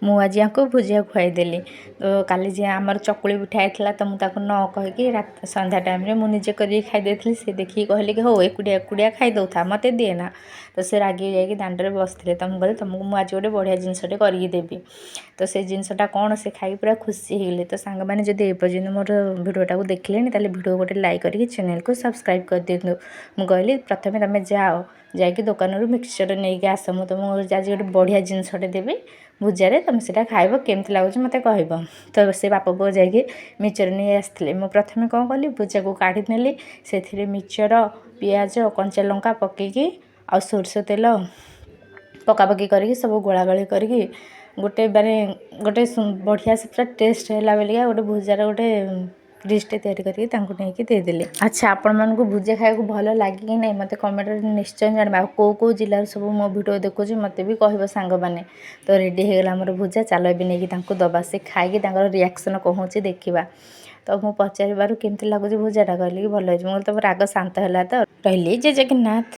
ମୁଁ ଆଜି ୟାଙ୍କୁ ଭୁଜିଆ ଖୁଆଇଦେଲି। ତ କାଲି ଯେ ଆମର ଚକୁଳି ପିଠା ହେଇଥିଲା ତ ମୁଁ ତାକୁ ନ କହିକି ସନ୍ଧ୍ୟା ଟାଇମ୍ରେ ମୁଁ ନିଜେ କରିକି ଖାଇ ଦେଇଥିଲି। ସେ ଦେଖିକି କହିଲେ କି ହଉ ଏକୁଟିଆ ଏକୁଟିଆ ଖାଇଦେଉଥା ମୋତେ ଦିଏ ନା। ତ ସେ ରାଗିକି ଯାଇକି ଦାଣ୍ଡରେ ବସିଥିଲେ। ତ ମୁଁ କହିଲି ତୁମକୁ ମୁଁ ଆଜି ଗୋଟେ ବଢ଼ିଆ ଜିନିଷଟେ କରିକି ଦେବି। ତ ସେ ଜିନିଷଟା କ'ଣ ସେ ଖାଇକି ପୁରା ଖୁସି ହେଇଗଲେ। ତ ସାଙ୍ଗମାନେ ଯଦି ଏପର୍ଯ୍ୟନ୍ତ ମୋର ଭିଡ଼ିଓଟାକୁ ଦେଖିଲେନି ତାହେଲେ ଭିଡ଼ିଓ ଗୋଟେ ଲାଇକ୍ କରିକି ଚ୍ୟାନେଲକୁ ସବସ୍କ୍ରାଇବ୍ କରିଦିଅନ୍ତୁ। ମୁଁ କହିଲି ପ୍ରଥମେ ତୁମେ ଯାଅ ଯାଇକି ଦୋକାନରୁ ମିକ୍ସଚର ନେଇକି ଆସ, ମୁଁ ତୁମକୁ ଆଜି ଗୋଟେ ବଢ଼ିଆ ଜିନିଷଟେ ଦେବି ଭୁଜାରେ, ତୁମେ ସେଇଟା ଖାଇବ କେମିତି ଲାଗୁଛି ମୋତେ କହିବ। ତ ସେ ବାପ ପୁଅ ଯାଇକି ମିକ୍ସଚର ନେଇ ଆସିଥିଲେ। ମୁଁ ପ୍ରଥମେ କ'ଣ କଲି ଭୁଜାକୁ କାଢ଼ି ନେଲି, ସେଥିରେ ମିକ୍ସଚର ପିଆଜ କଞ୍ଚା ଲଙ୍କା ପକାଇକି ଆଉ ସୋରିଷ ତେଲ ପକାପକି କରିକି ସବୁ ଗୋଳାଗୋଳି କରିକି ଗୋଟେ ବଢ଼ିଆ ସେ ପୁରା ଟେଷ୍ଟ ହେଲା ବୋଲିକା ଗୋଟେ ଭୁଜାର ଗୋଟେ ଡିଶ୍ଟେ ତିଆରି କରିକି ତାଙ୍କୁ ନେଇକି ଦେଇଦେଲି। ଆଚ୍ଛା, ଆପଣମାନଙ୍କୁ ଭୁଜିଆ ଖାଇବାକୁ ଭଲ ଲାଗେ କି ନାହିଁ ମୋତେ କମେଣ୍ଟରେ ନିଶ୍ଚୟ ଜାଣିବା। ଆଉ କେଉଁ ଜିଲ୍ଲାରୁ ସବୁ ମୋ ଭିଡ଼ିଓ ଦେଖୁଛି ମୋତେ ବି କହିବ ସାଙ୍ଗମାନେ। ତ ରେଡ଼ି ହେଇଗଲା ଆମର ଭୁଜିଆ, ଚାଲ ଏବେ ନେଇକି ତାଙ୍କୁ ଦେବା। ସେ ଖାଇକି ତାଙ୍କର ରିଆକ୍ସନ୍ କ'ଣ ହେଉଛି ଦେଖିବା। ତ ମୁଁ ପଚାରିବାରୁ କେମିତି ଲାଗୁଛି ଭୁଜିଆଟା, କହିଲି କି ଭଲ ହେଇଛି। ମୁଁ କହିଲି ତମ ରାଗ ଶାନ୍ତ ହେଲା ତ। ରହିଲି, ଜୟ ଜଗନ୍ନାଥ।